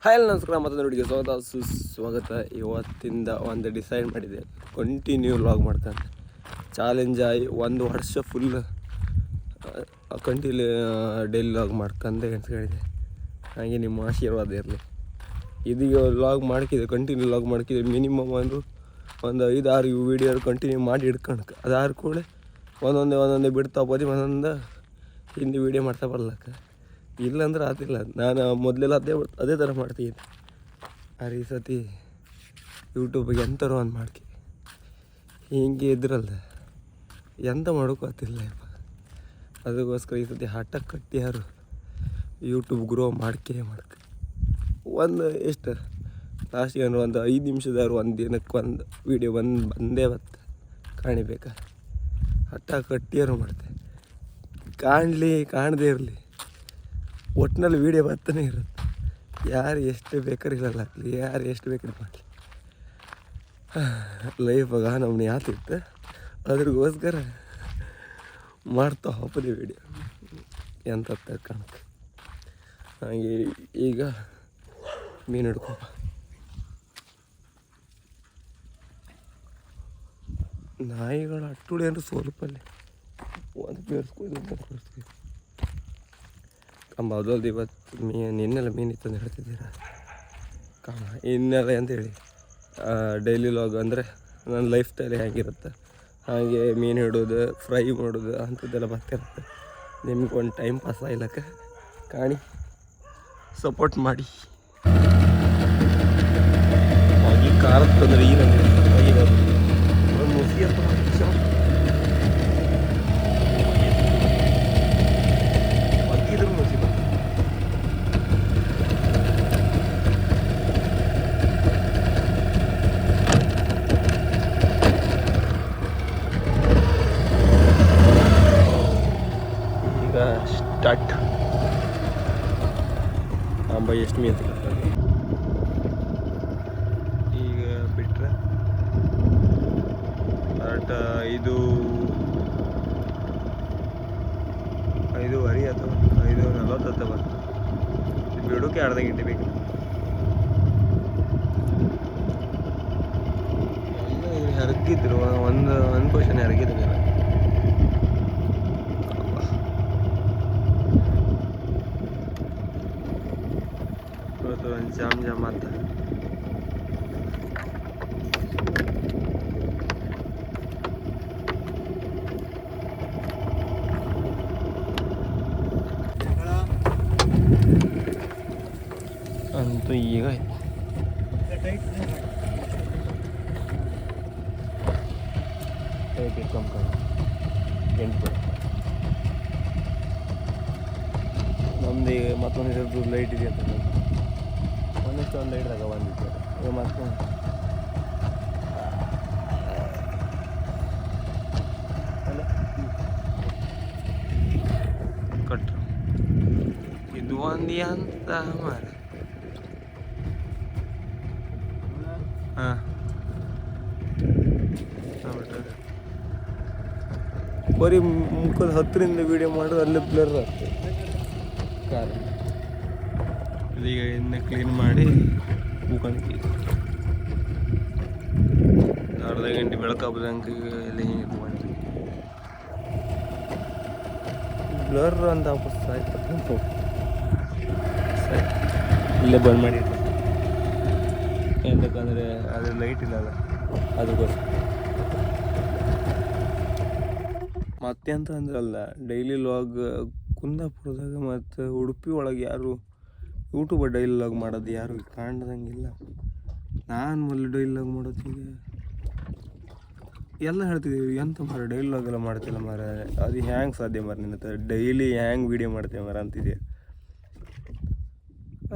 Hi ನಮಸ್ಕಾರ, ಮತ್ತೊಂದು ವಿಡಿಯೋಗೆ ಸುಸ್ವಾಗತ. ಇವತ್ತಿಂದ ಒಂದು ಡಿಸೈಡ್ ಮಾಡಿದೆ, ಕಂಟಿನ್ಯೂ ವ್ಲಾಗ್ ಮಾಡ್ತಾನೆ. ಚಾಲೆಂಜ್ ಆಗಿ 1 ವರ್ಷ ಫುಲ್ ಕಂಟಿನ್ಯೂ ಡೈಲಿ ವ್ಲಾಗ್ ಮಾಡ್ಕಂಡೆ ಹೇಳಿದೆ. ಹಾಗೆ ನಿಮ್ಮ ಆಶೀರ್ವಾದ ಇರಲಿ. ಇದೀಗ ವ್ಲಾಗ್ ಮಾಡ್ಕಿದೆ, ಕಂಟಿನ್ಯೂ ವ್ಲಾಗ್ ಮಾಡ್ಕಿದೆ. ಮಿನಿಮಮ್ ಒಂದು 5-6 ವೀಡಿಯೋ ಕಂಟಿನ್ಯೂ ಮಾಡಿ ಹಿಡ್ಕೊಂಡು ಅದಾರು ಕೂಡ ಒಂದೊಂದೇ ಬಿಡ್ತಾ ಹೋಗಿ ಒಂದೊಂದು ಹಿಂದಿ ವೀಡಿಯೋ ಮಾಡ್ತಾ ಬರ್ಲಕ್ಕ. ಇಲ್ಲಾಂದ್ರೆ ಆದಿಲ್ಲ. ನಾನು ಮೊದಲೆಲ್ಲ ಅದೇ ಥರ ಮಾಡ್ತೀನಿ. ಈ ಸತಿ ಯೂಟ್ಯೂಬಿಗೆ ಎಂಥರೋ ಒಂದು ಮಾಡ್ಕಿ ಹಿಂಗೆ ಇದ್ರಲ್ಲ, ಎಂತ ಮಾಡೋಕ್ಕೂ ಆಗ್ತಿಲ್ಲ. ಅದಕ್ಕೋಸ್ಕರ ಈ ಸತಿ ಹಠ ಕಟ್ಟಿ ಯಾರು ಯೂಟ್ಯೂಬ್ ಗ್ರೋ ಮಾಡ್ಕೆ ಒಂದು ಎಷ್ಟು ಲಾಸ್ಟಿಗೆ ಅಂದ್ರೆ ಒಂದು 5 ನಿಮಿಷದವ್ರು ಒಂದು ದಿನಕ್ಕೆ ಒಂದು ವೀಡಿಯೋ ಬಂದೇ ಬತ್ತೆ ಕಾಣಿಬೇಕಾ. ಹಠ ಕಟ್ಟಿಯಾರು ಮಾಡ್ತೆ, ಕಾಣದೇ ಇರಲಿ, ಒಟ್ಟಿನಲ್ಲಿ ವೀಡಿಯೋ ಬರ್ತಾನೆ ಇರುತ್ತೆ. ಯಾರು ಎಷ್ಟು ಬೇಕಾದ್ರೆ ಇರಲ್ಲಾಗಲಿ, ಯಾರು ಎಷ್ಟು ಬೇಕಾದ್ರೆ ಮಾಡಲಿ, ಲೈಫಾಗ ನಮ್ಮನ್ನ ಯಾತಿತ್ತು ಅದ್ರಿಗೋಸ್ಕರ ಮಾಡ್ತಾ ಹೋಗ್ಬೋದು ವೀಡಿಯೋ ಎಂತ ಕಾಣಕ್ಕೆ. ಹಾಗೆ ಈಗ ಮೀನು ಹಿಡ್ಕೊಪ. ನಾಯಿಗಳು ಅಟ್ಟುಡಿ ಅಂದ್ರೆ ಸ್ವಲ್ಪಲ್ಲಿ ಒಂದು ಬೇರ್ಸ್ಕೊಯ್ದು ಕಂಬ. ಅದಲ್ದು ಇವತ್ತು ಇನ್ನೆಲ್ಲ ಮೀನಿತ್ತು ಅಂತ ಹೇಳ್ತಿದ್ದೀರಾ ಕಾಮ ಇನ್ನೆಲ್ಲ ಅಂತೇಳಿ ಡೈಲಿ ವ್ಲಾಗ್ ಅಂದರೆ ನನ್ನ ಲೈಫ್ ಸ್ಟೈಲ್ ಹೇಗಿರುತ್ತೆ ಹಾಗೆ ಮೀನು ಹಿಡೋದು, ಫ್ರೈ ಮಾಡೋದು ಅಂಥದ್ದೆಲ್ಲ ಬರ್ತಿರುತ್ತೆ. ನಿಮ್ಗೊಂದು ಟೈಮ್ ಪಾಸ್ ಆಗ್ಲಕ್ಕ ಕಾಣಿ, ಸಪೋರ್ಟ್ ಮಾಡಿ. ಈ ಖಾರದ ತೊಂದರೆ ಈಗ ಒಂದು ಮುಸಿ ಅಂತ ಮಗ್ಗಿದ್ರು ಮುಸಿ ಬಂತು. ಈಗ ಸ್ಟಾರ್ಟ್. ಅಂಬ ಎಷ್ಟು ಮೀನು ಸಿಗುತ್ತೆ ಈಗ ಬಿಟ್ಟರೆ ಕರೆಕ್ಟ್ 5:30 ಅಥವಾ 5:40 ಬಂತು. ಬಿಡೋಕೆ ಅರ್ಧ ಗಂಟೆ ಬೇಕು. ಹರಗಿದ್ರು ಒಂದು ಕ್ವಶನ್ ಹರಗಿದ್ರು ಇವತ್ತು ಒಂದು ಜಾಮ್ ಅಂತ. ಅಂತೂ ಈಗ ನಮ್ದು ಮತ್ತೊಂದು ಸ್ವಲ್ಪ ಲೈಟ್ ಇದೆ ಅಂತ ಒಂದಿಷ್ಟು ಒಂದು ಲೈಟ್ದಾಗ ಬಂದಿತ್ತು ಮತ್ತೊಂದು ಕಟ್ರು ಇದು ಒಂದು ಅಂತ ಮಾರ. ಹಾಂ ಬರೀ ಮುಖದ ಹತ್ತಿರಿಂದ ವೀಡಿಯೋ ಮಾಡೋದು ಅಲ್ಲೇ ಬ್ಲರ್ ಆಗ್ತದೆ ಕಾರ್. ಇದೀಗ ಇನ್ನು ಕ್ಲೀನ್ ಮಾಡಿ ಮುಖಂಡು ಅರ್ಧ ಗಂಟೆ ಬೆಳಕಾಗ್ದಂಗೆ ಎಲ್ಲ ಹಿಂಗೆ ಮಾಡಿ ಬ್ಲರ್ ಅಂತ ವಾಪಸ್ ಆಯ್ತು. ಇಲ್ಲೇ ಬಂದ್ ಮಾಡಿ ಎಂತಕ್ಕಂದರೆ ಅದು ಲೈಟ್ ಇಲ್ಲಲ್ಲ ಅದಕ್ಕೋಸ್ಕರ. ಮತ್ತೆ ಅಂತ ಅಂದ್ರಲ್ಲ, ಡೈಲಿ ವ್ಲಾಗ್ ಕುಂದಾಪುರದಾಗ ಮತ್ತು ಉಡುಪಿ ಒಳಗೆ ಯಾರು ಯೂಟ್ಯೂಬ್ ಡೈಲಿ ವ್ಲಾಗ್ ಮಾಡೋದು ಯಾರು ಕಾಣ್ದಂಗಿಲ್ಲ. ನಾನು ಮೊದಲು ಡೈಲಿ ವ್ಲಾಗ್ ಮಾಡೋದೀಗ ಎಲ್ಲ ಹೇಳ್ತಿದ್ದೀವಿ, ಎಂತ ಮಾರ ಡೈಲಿ ವ್ಲಾಗ್ ಎಲ್ಲ ಮಾಡ್ತಿಲ್ಲ ಮಾರ, ಅದು ಹ್ಯಾಂಗೆ ಸಾಧ್ಯ ಮಾರ ನಿನ್ನ ಹತ್ರ ಡೈಲಿ ಹ್ಯಾಂಗೆ ವೀಡಿಯೋ ಮಾಡ್ತೇವೆ ಮಾರ ಅಂತಿದೆ.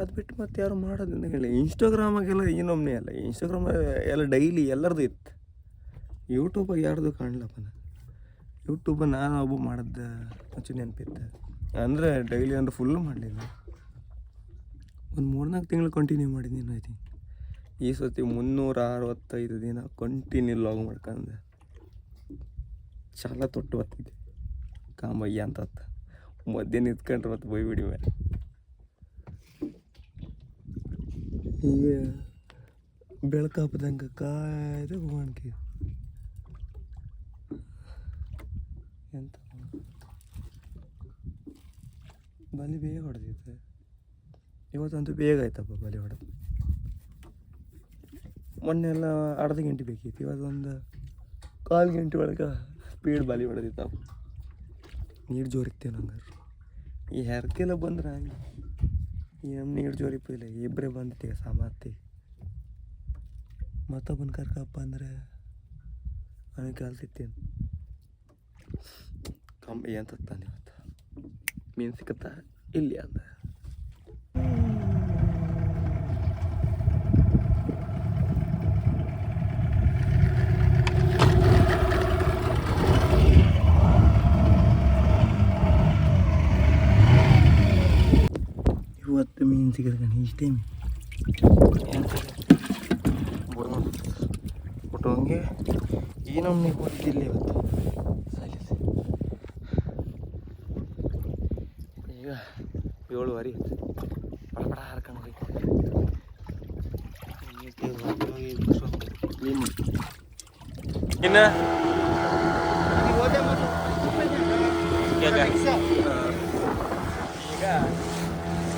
ಅದು ಬಿಟ್ಟು ಮತ್ತೆ ಯಾರು ಮಾಡೋದಂತ ಹೇಳಿ ಇನ್ಸ್ಟಾಗ್ರಾಮಾಗೆಲ್ಲ ಇನ್ನೊಮ್ಮೆ ಅಲ್ಲ, ಇನ್ಸ್ಟಾಗ್ರಾಮ್ ಎಲ್ಲ ಡೈಲಿ ಎಲ್ಲರದು ಇತ್ತು. ಯೂಟ್ಯೂಬಾಗ ಯಾರ್ದು ಕಾಣಲಪ್ಪ. ಯೂಟ್ಯೂಬ್ ನಾನು ಒಬ್ಬ ಮಾಡಿದ್ದೆ ಮುಂಚೆ ನೆನಪಿತ್ತು ಅಂದರೆ ಡೈಲಿ ಅಂದ್ರೆ ಫುಲ್ಲು ಮಾಡಲಿಲ್ಲ, ಒಂದು 3-4 ತಿಂಗಳು ಕಂಟಿನ್ಯೂ ಮಾಡಿದ್ದೀನಿ. ಐ ಥಿಂಕ್ ಈ ಸತಿ 365 ದಿನ ಕಂಟಿನ್ಯೂ ವ್ಲಾಗ್ ಮಾಡ್ಕೊಂಡೆ. ಚಾಲ ತೊಟ್ಟು ಬರ್ತಿದ್ದೆ ಕಾಮಯ್ಯ ಅಂತ ಮಧ್ಯ ನಿಂತ್ಕೊಂಡ್ರೆ ಮತ್ತೆ ಬೈಬಿಡಿ ಮೇಲೆ ಈಗ ಬೆಳಕಾಪದಂಗೆ ಕಾಯ್ದೆ ಹೋಗಣ್ಕೆ ಎಂತ ಬಲಿ ಬೇಗ ಹೊಡೆದಿತ್ತು ಇವತ್ತಂತೂ ಬೇಗ ಆಯ್ತಪ್ಪ ಬಲಿ ಹೊಡೆದು. ಮೊನ್ನೆ ಎಲ್ಲ ಅರ್ಧ ಗಂಟೆ ಬೇಕಿತ್ತು, ಇವತ್ತೊಂದು 1/4 ಗಂಟೆ ಒಳಗೆ ಸ್ಪೀಡ್ ಬಲಿ ಹೊಡೆದಿತ್ತಪ್ಪ. ನೀರು ಜೋರಿತ್ತೇವೆ ನಂಗೆ ಈ ಹೆರ್ಕೆಲ್ಲ ಬಂದ್ರೆ ಹಂಗೆ ಈ ನಮ್ಮ ನೀರು ಜೋರಿಪ್ಪಿಲ್ಲ. ಇಬ್ಬರೇ ಬಂದಿತ್ತು ಸಾಮರ್ಥ್ಯ ಮತ್ತೊಬ್ಬನ ಕರ್ಕಪ್ಪ ಅಂದರೆ ಅವನಿಗೆ ಕಲ್ತಿತ್ತೇನು ಕಂಬಿ ಅಂತ ತಾನೆ ಇವತ್ತು ಮೀನು ಸಿಕ್ಕತ್ತಾ ಇಲ್ಲಿ ಅಂದ. ಇವತ್ತು ಮೀನು ಸಿಗದ ಕಣ ಇಷ್ಟೇ ಬಿಟ್ಟೋಂಗೆ ಈ ನಮ್ಗೆ ಗೊತ್ತಿಲ್ಲ ಇವತ್ತು. ಈಗ 7:15 ಪಡ ಹರ್ಕೊಂಡು ಹೋಗಿ ಇನ್ನು ಈಗ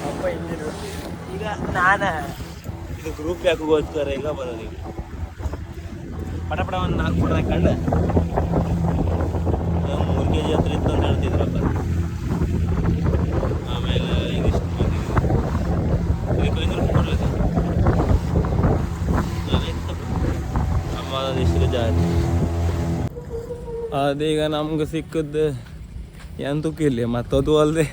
ಅಪ್ಪ ಇಂಜಿನ್ ಈಗ ನಾನು ಇದು ಗ್ರೂಪ್ ಯಾಕೋಸ್ಕರ ಈಗ ಬರೋದು. ಈಗ ಪಟ ಒಂದು 4 ಫೋಟೋ ಹಾಕೊಂಡು 3 kg ಹತ್ರ ಇತ್ತು ಅಂತ ಹೇಳ್ತಿದ್ರಪ್ಪ. ಆಮೇಲೆ ಇದಿಷ್ಟು ಇದಕ್ಕೆ 500 ರೂಪಾಯಿ ಕೊಡಲಿಲ್ಲ ಅಮ್ಮ ಇಷ್ಟು ಜಾಸ್ತಿ. ಅದೀಗ ನಮ್ಗೆ ಸಿಕ್ಕದ್ದು ಎಂತಕ್ಕೂ ಇಲ್ಲ. ಮತ್ತದು ಅಲ್ಲದೆ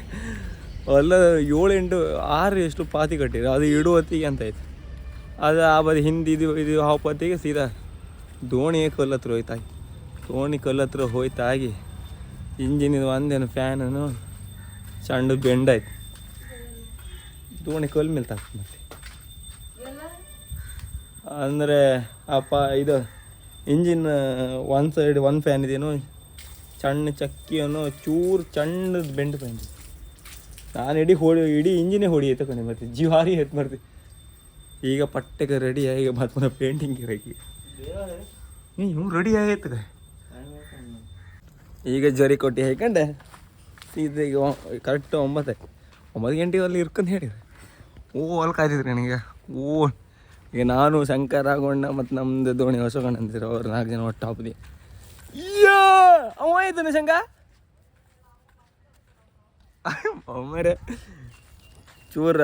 ಅಲ್ಲ 7-8-6 ಎಷ್ಟು ಪಾತಿ ಕಟ್ಟಿದ್ರು. ಅದು ಇಡು ಹೊತ್ತಿಗೆ ಅಂತ ಆಯ್ತು. ಅದು ಆ ಬದಿ ಹಿಂದೆ ಇದು ಹಾವು ಪತ್ತಿಗೆ ಸೀದಾ ದೋಣಿ ಕಲ್ಲತ್ರ ಹೋಯ್ತಾಗಿ. ದೋಣಿ ಕಲ್ಲತ್ರ ಹೋಯ್ತಾಗಿ ಇಂಜಿನಿದು ಒಂದೇನು ಫ್ಯಾನನು ಸಣ್ಣ ಬೆಂಡಾಯ್ತು. ದೋಣಿ ಕಲ್ ಮೇಲೆ ತಾಕ ಮತ್ತೆ ಅಂದರೆ ಅಪ್ಪ ಇದು ಇಂಜಿನ್ ಒಂದು ಸೈಡ್ ಒಂದು ಫ್ಯಾನ್ ಇದೇನು ಸಣ್ಣ ಚಕ್ಕಿಯನ್ನು ಚೂರು ಸಣ್ಣದು ಬೆಂಡು ಬಂದು ನಾನು ಇಡೀ ಇಂಜಿನೇ ಹೊಡಿಯೈತೆ ಕಣೆ ಬರ್ತೀವಿ ಜಿವಾರಿ ಎತ್ತು ಬರ್ತೀವಿ. ಈಗ ಪಟ್ಟಕ್ಕೆ ರೆಡಿ ಆಗಿ ಮತ್ತೆ ಪೇಂಟಿಂಗ್ ಇರಕ್ಕೆ ನೀವು ರೆಡಿ ಆಗೈತೆ. ಈಗ ಜರಿ ಕೊಟ್ಟು ಹಾಕೊಂಡೆ ಸೀದಾ ಈಗ ಕರೆಕ್ಟ್ 9 ಗಂಟೆಗೆ ಅಲ್ಲಿ ಇರ್ಕೊಂಡು ಹೇಳಿದ್ರೆ ಅಲ್ಲಿ ಕಾಯ್ತಿದ್ರಿ ನನಗೆ. ಈಗ ನಾನು ಶಂಕರ್ ಆಗೋಣ ಮತ್ತು ನಮ್ಮದು ದೋಣಿ ಹೊಸಗಣ್ಣ ಅಂತಿದ್ರು ಅವ್ರು 4 ಜನ ಒಟ್ಟು ಹಾಪದಿ. ಅವ ಆಯ್ತಾನೆ ಶಂಕ ಒಮ್ಮರೆ ಚೂರ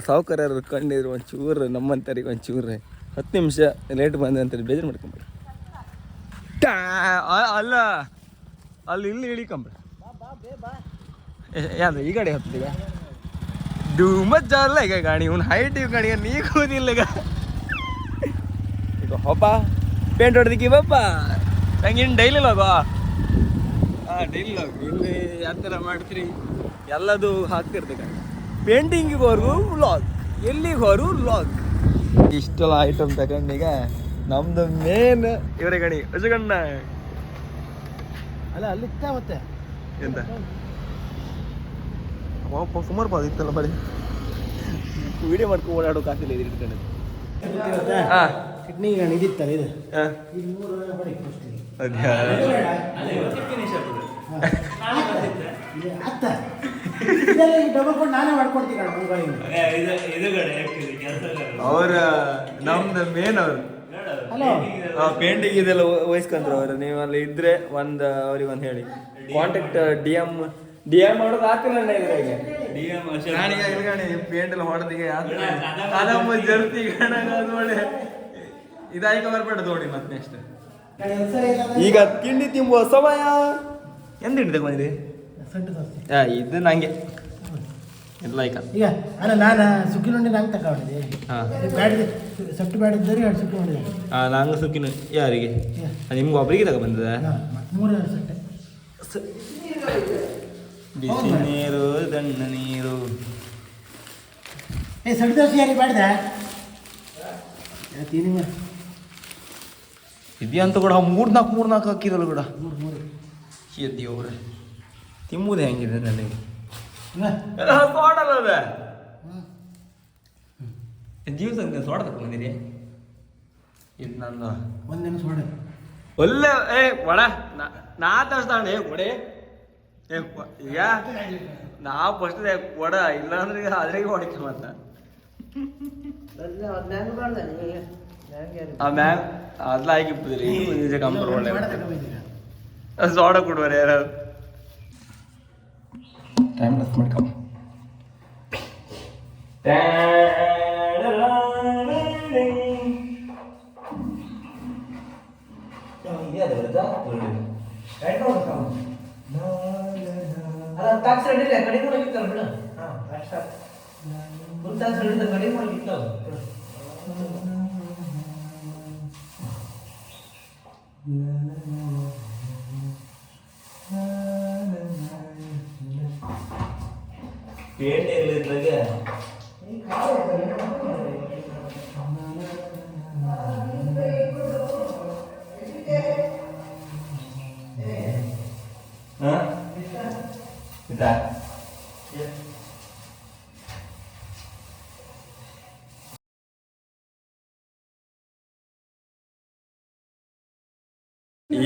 ಸಾವುಕಾರರು ಕಂಡಿದ್ರು ಒಂಚೂರು ನಮ್ಮಂತರಿಗೆ ಒಂಚೂರು 10 ನಿಮಿಷ ಲೇಟ್ ಬಂದೆ ಅಂತೇಳಿ ಬೇಜಾರು ಮಾಡ್ಕೊಂಬಿಡಿ. ಅಲ್ಲ ಅಲ್ಲಿ ಇಲ್ಲಿ ಇಳಿಕೊಂಬ್ರಿ ಯಾವ್ದು ಈ ಗಾಡಿ ಹತ್ತಿಗ ಧೂಮತ್ ಜಾಲ ಈಗ ಗಾಡಿ ಇವ್ನು ಹೈಟ್ ಇವ್ ಗಾಡಿ ನೀ ಕೂದಿಲ್ಲ ಈಗ ಹೋಪ ಪೇಂಟ್ ಹೊಡೆದಿಕ್ಕಿ ಬಪ್ಪ ನಂಗೆ ಇನ್ನು ಡೈಲಿ ಹೋಗೋ. ಡೈಲಿ ಹೋಗಿ ಇಲ್ಲಿ ಯಾವ ಥರ ಮಾಡ್ತೀರಿ ಎಲ್ಲದು ಹಾಕ್ತಿರ್ತೀವಿ. ಪೇಂಟಿಂಗಿಗೆ ಹೋರು ವ್ಲಾಗ್, ಎಲ್ಲಿಗೆ ಹೋರು ವ್ಲಾಗ್. ಇಷ್ಟೆಲ್ಲ ಐಟಮ್ ತಗೊಂಡೀಗ ನಮ್ದು ಮೇನ್ ಇವರೇ ಗಣಿ ಹೊಸಗಣ್ಣ ಅಲ್ಲ ಅಲ್ಲಿತ್ತ ಮತ್ತೆ ಎಂತ ಸುಮಾರು ಪಾದ ಇತ್ತಲ್ಲ ಬರೀ ವಿಡಿಯೋ ಮಾಡ್ಕೊಂಡು ಓಡಾಡೋ ಕಾಸಿಲ್ಲ ಇದು ಇಟ್ಕೊಂಡು. ಹಾಂ ಕಿಡ್ನಿ ಇದಿತ್ತಲ್ಲ ಇದು ಹಾಂ ಡಬಲ್ ಕೊಟ್ಟು ನಾನೇ ಮಾಡ್ಕೊಡ್ತೀನಿ. ಅವ್ರ ನಮ್ದು ಮೇನ್ ಅವರು ಪೇಂಟಿಂಗ್ ಇದೆಲ್ಲ ವಹಿಸ್ಕೊಂಡ್ರು ಅವರು. ನೀವು ಅಲ್ಲಿ ಇದ್ರೆ ಅವ್ರಿಗೆ ಒಂದು ಹೇಳಿ ಕಾಂಟ್ಯಾಕ್ಟ್ ಡಿ ಎಮ್ ಮಾಡೋದು ಆಗ್ತಿಲ್ಲ ಇದ್ರಾಗೆ ಪೇಂಟ್ ಎಲ್ಲ ಹೊಡೆದಿಗೆ ಅದಮ್ಮ ಜರ್ತಿ ಒಳ್ಳೆ ಇದಾಯ್ಕ ಬರ್ಬೇಡ ದೋಣಿ ಮತ್ತೆ ನೆಕ್ಸ್ಟ್. ಈಗ ತಿಂಡಿ ತಿಂಬುವ ಸಮಯ ಎಂತ ತಿಂಡಿ ತಗೊಂಡಿದೆ ಇದು ನಂಗೆ ಎಲ್ಲ ಈಗ ಅಲ್ಲ ನಾನು ಸುಕ್ಕಿ ನುಂಡಿ ನಂಗೆ ತಗೊಂಡಿದ್ದೆ. ಬ್ಯಾಡಿದೆ ಸೊಟ್ಟು ಬ್ಯಾಡಿದ್ದರೆ 2 ಸುಕ್ಕಿ ನುಂಡಿ. ನಂಗೆ ಸುಕ್ಕಿನ ಯಾರಿಗೆ ನಿಮ್ಗೆ ಒಬ್ಬರಿಗೆ ತಗೊಂಡ್ಬಂದದ 3 ಸಟ್ಟೆ ಬಿಸಿ ನೀರು ದಣ್ಣ ನೀರು. ಸಟ್ಟು ದೋಸೆ ಯಾರಿಗೆ ಬ್ಯಾಡ್ದ ತೀನಿ ಇದೆಯಂತ ಕೂಡ 3-4 ಹಾಕಿದಲ್ಲ ಕೂಡ 3 ದೇವ್ರೆ ತಿಂಬುದು ಹೆಂಗಿದೆ ನನಗೆ ಜೀವ ಸಂಘ ಸೋಡ ತಗೊಂಡಿರಿ ಇದು ನನ್ನ ಒಂದಿನ ಸೋಡೆ ಒಳ್ಳೆ ಏ ಒಡ ನಾ ತರ್ಸ್ತಾನೆ ಒಡೆ ಏ ಈಗ ನಾ ಫಸ್ಟ್ ಒಡ ಇಲ್ಲ ಅಂದ್ರೆ ಅದ್ರಾಗ ಹೊಡಿಕೆ ಮತ್ತ ಆ ಮ್ಯಾಮ್ ಅದ್ಲ ಆಗಿಪ್ಪದ್ರಿ ನಿಜ ಕಂಪರ್ ಒಳ್ಳೆ ಸೋಡ ಕೊಡುವರೆ ಯಾರು ಟೈಮ್ ಲಾಸ್ ಮಾಡ್ಕೊ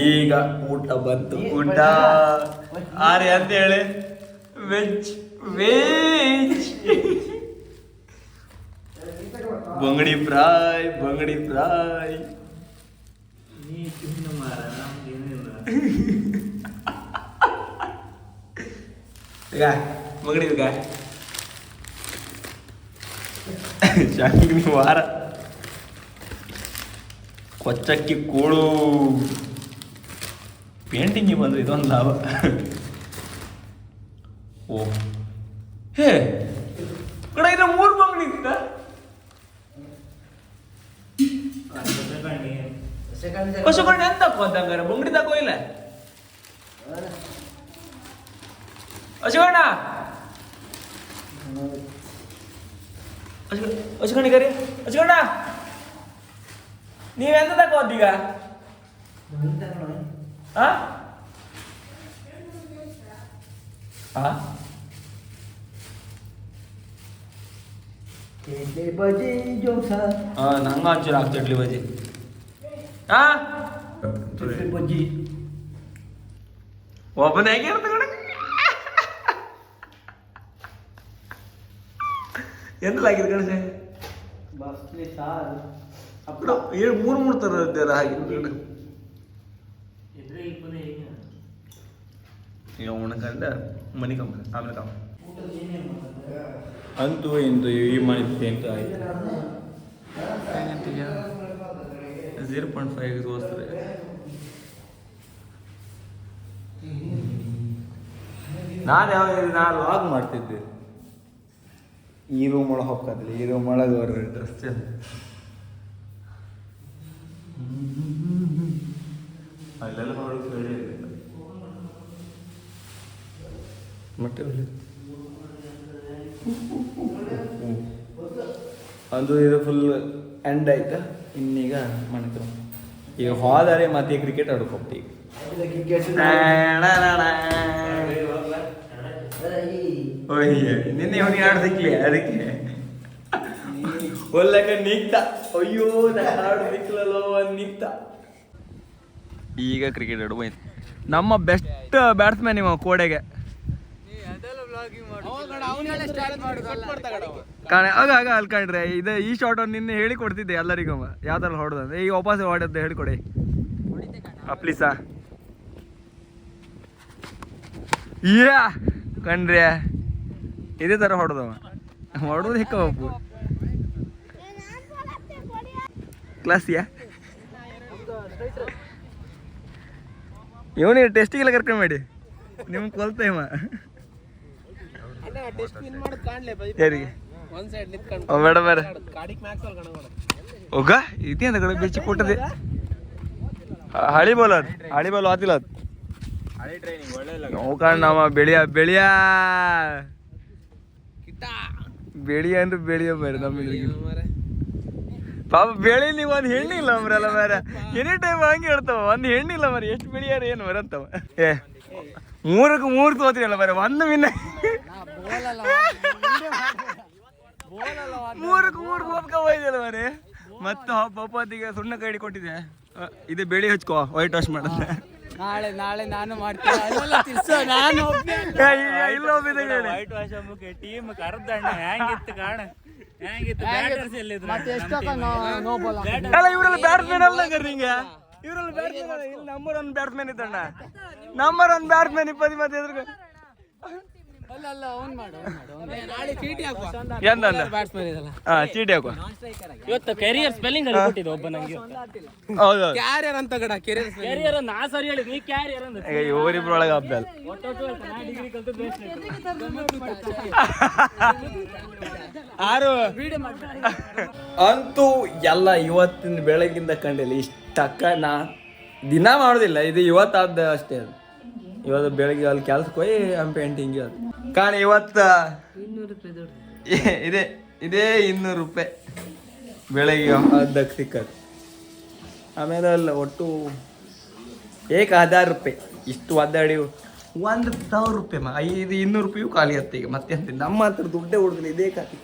ಈಗ ಊಟ ಬಂತು ಊಟ ಆರೆ ಅಂತ ಹೇಳಿ ವೆಜ್ ವೆಜ್ ಬಂಗಡಿ ಫ್ರೈ ಈಗ ಬಂಗಡಿ ಈಗ ಶಾಂಗಿ ವಾರ ಕೊಚ್ಚಕ್ಕಿ ಕೂಳು ಪೇಂಟಿಂಗಿಗೆ ಬಂದ್ರೆ ಇದೊಂದು ಲಾಭ ಓ ಹೇ ಕಡೆ ಇನ್ನ 3 ಬಂಗಡಿ ಇತ್ತ ಹೊಸಕೊಂಡೆ ಎಂತ ಹಂಗಾರೆ ಬಂಗಡಿ ತಗೋ ಇಲ್ಲ ಹೊಸಕೊಂಡಿ ನೀವೆಂತ ತಗೋತೀಗ ನಂಗ ಒಂಚೂರು ಹಾಕ್ತು ಇಡ್ಲಿ ಬಜಿ ಬಜ್ಜಿ ಒಬ್ಬನ ಹೇಗೆ ಇರ್ತ ಎಂತಲಾಗಿದೆ ಗಣೇಶ ಅప్పుడు 3 ತರ ಹಾಗೆ ಈಗ ಉಣಕಂದ ಮನಿ ಕಮ್ಮ ಆಮೇಲೆ ಕಮ್ಮ ಅಂತೂ ಇಂತು ಈ ಮನಿ ಪೇಂಟ್ ಆಯ್ತು 0.5 ತೋರಿಸ್ತಾರೆ ನಾನು ಲಾಗ್ ಮಾಡ್ತಿದ್ದೆ ಈ ರೂಮ್ ಒಳಗೆ ಹೋಗ್ತಿಲ್ಲ ಈ ರೂಮ್ ಒಳಗೆ ಹೊರಗಡೆ ಅಷ್ಟೇ ಅಲ್ಲೆಲ್ಲ ಹೊರಗೆ ಹೇಳಿ ಮತ್ತೆ ಅದು ಇದು ಫುಲ್ ಎಂಡ್ ಆಯ್ತಾ ಇನ್ನೀಗ ಮನೆತು ಈಗ ಹೋದರೆ ಮತ್ತೆ ಕ್ರಿಕೆಟ್ ಆಡ್ಕೊಬ್ತಿ ನಿನ್ನೆ ಅವನಿಗೆ ಆಡ್ದಿಕ್ಲಿ ಅದಕ್ಕೆ ಒಲ್ಲಕ ನಿಕ್ತ ಅಯ್ಯೋ ಆಡ್ದಿಕ್ಲಲ್ಲೋ ನಿಕ್ತ ಈಗ ಕ್ರಿಕೆಟ್ ಆಡುವ ನಮ್ಮ ಬೆಸ್ಟ್ ಬ್ಯಾಟ್ಸ್ಮನ್ ಇವ ಕೋಡೆಗೆ ಆಗ ಅಲ್ಕೊಂಡ್ರೆ ಇದು ಈ ಶಾಟ್ ನಿನ್ನೆ ಹೇಳಿ ಕೊಡ್ತಿದ್ದೆ ಎಲ್ಲರಿಗೂ ಯಾವ್ದಾರ ಹೊಡೆದಂದ್ರೆ ಈಗ ವಾಪಸ್ ಹೊಡೆದ ಹೇಳಿಕೊಡಿ ಪ್ಲೀಸಾ ಯಾ ಕಂಡ್ರೆ ಇದೇ ಥರ ಹೊಡೆದವ ಹೊಡೋದು ಹೆಕ್ಕ ಒಪ್ಪು ಕ್ಲಾಸಿಯಾ ಇವನಿಗೆ ಟೆಸ್ಟಿಗೆಲ್ಲ ಕರ್ಕೊಂಡು ಮಾಡಿ ನಿಮ್ಗೆ ಕೊಲ್ತೇವ ಯಾರಿಗೆ ಬೇಡ ಬೇಡ ಹೋಗ ಇದೇ ಅಂತ ಕಡೆ ಬೆಚ್ಚಿ ಕೊಟ್ಟದೆ ಹಳಿ ಬಾಲ್ ಆತಿಲ್ಲ ನೋಡ್ಕೊಂಡು ನಾವ ಬೆಳಿಯ ಅಂದ್ರೆ ಬೆಳಿಯ ಬೇರೆ ನಮಗೆ ಪಾಪ ಬೆಳಿ ನೀವು ಒಂದು ಹೆಣ್ಣಿಲ್ಲ ಮರಲ್ಲ ಬೇರೆ ಎನಿ ಟೈಮ್ ಹಂಗೆ ಹೇಳ್ತಾವ ಒಂದು ಹೆಣ್ಣಿಲ್ಲ ಮರ ಎಷ್ಟು ಬೆಳಿಯಾರ ಏನು ಬರಂತವ ಏ 3ಕ್ಕೆ 3 ತೋತಿರಲ್ಲ ಬರ 1 ಮಿನ್ನ ಮೂರು ಹೋಗ್ಕ ಹೋಯ್ದಲ್ಲ ಮನೆ ಮತ್ತೆ ಪಪ್ಪತ್ತಿಗೆ ಸುಣ್ಣ ಕೈ ಕೊಟ್ಟಿದ್ದೆ ಇದು ಬೆಳಿ ಹಚ್ಕೋ ವೈಟ್ ವಾಶ್ ಮಾಡಿದ್ರೆ ನಾಳೆ ನಾನು ಮಾಡ್ತೀನಿ ನಾನು ಇಲ್ಲ ವೈಟ್ ವಾಶ್ ಟೀಮ್ ಕರ್ದಣ್ಣ ಹೆಂಗಿತ್ತು ಕಾಣ ಹೆಂಗಿತ್ತು ಬ್ಯಾಟರ್ಸ್ ಎಲ್ಲಿದ್ರು ಅಲ್ಲ ಇವರೆಲ್ಲ ಬ್ಯಾಟ್ಸ್ಮನ್ ಅಲ್ಲ ನಿಂಗೆ ಇವರೆಲ್ಲ ಬ್ಯಾಟ್ಸ್ಮನ್ ಇಲ್ಲಿ ನಂಬರ್ 1 ಬ್ಯಾಟ್ಸ್ಮನ್ ಇದ್ದಣ್ಣ ನಂಬರ್ 1 ಬ್ಯಾಟ್ಸ್ಮನ್ 20 ಮತ್ತೆ ಎದುರು ಅಲ್ಲ ಅವ್ನು ಮಾಡು ನಾಳೆ ಚೀಟಿ ಹಾಕುವ ಎಂದ ಬ್ಯಾಟ್ಸ್ಮನ್ ಇದಲ್ಲ ಚೀಟಿ ಹಾಕುವ ಇವತ್ತು ಕೆರಿಯರ್ ಸ್ಪೆಲ್ಲಿಂಗ್ ಅಲ್ಲಿ ಕೊಟ್ಟಿದ್ದೆ ಒಬ್ಬ ನಂಗೆ ಹೌದು ಕ್ಯಾರಿಯರ್ ಅಂತ ಗಡ ಕೆರಿಯರ್ ನಾ ಸರಿ ಹೇಳಿದ್ ನೀ ಕ್ಯಾರಿಯರ್ ಅಂದ್ರೆ ಇವರಿಬ್ರೊಳಗೆ ಹಬ್ಬಲ್ ನಾ ಡಿಗ್ರಿ ಕಲ್ತು ಆರು ಅಂತೂ ಎಲ್ಲ ಇವತ್ತಿನ ಬೆಳಗಿಂದ ಕಂಡಿಲ್ಲ ಇಷ್ಟಕ್ಕ ನಾ ದಿನ ಮಾಡೋದಿಲ್ಲ ಇದು ಇವತ್ತಾದ ಅಷ್ಟೇ ಅದು ಇವತ್ತು ಬೆಳಗ್ಗೆ ಅಲ್ಲಿ ಕೆಲ್ಸಕ್ಕೆ ಹೋಗಿ ಪೇಂಟಿಂಗ್ ಅದು ಕಾರಣ ಇವತ್ತು ಇದೇ 200 ರೂಪಾಯಿ ಬೆಳಗ್ಗೆ ಅರ್ಧಕ್ಕೆ ಸಿಕ್ಕದು ಆಮೇಲೆ ಅಲ್ಲ ಒಟ್ಟು 1000 ರೂಪಾಯಿ ಇಷ್ಟು ಒದ್ದಾಡಿ 1000 ರೂಪಾಯಿ 200 ರೂಪಾಯಿ ಖಾಲಿ ಆಗುತ್ತೆ ಈಗ ಮತ್ತೆ ಅಂತ ನಮ್ಮ ಹತ್ರ ದುಡ್ಡೇ ಹುಡುಗಲಿ ಇದೇ ಖಾಲಿ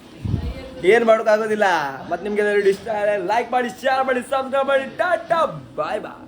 ಏನು ಮಾಡೋಕ್ಕಾಗೋದಿಲ್ಲ ಮತ್ತೆ ನಿಮಗೆ ಇಷ್ಟ ಲೈಕ್ ಮಾಡಿ ಶೇರ್ ಮಾಡಿ ಸಬ್ಸ್ಕ್ರೈಬ್ ಮಾಡಿ ಟಾಟಾ ಬಾಯ್ ಬಾಯ್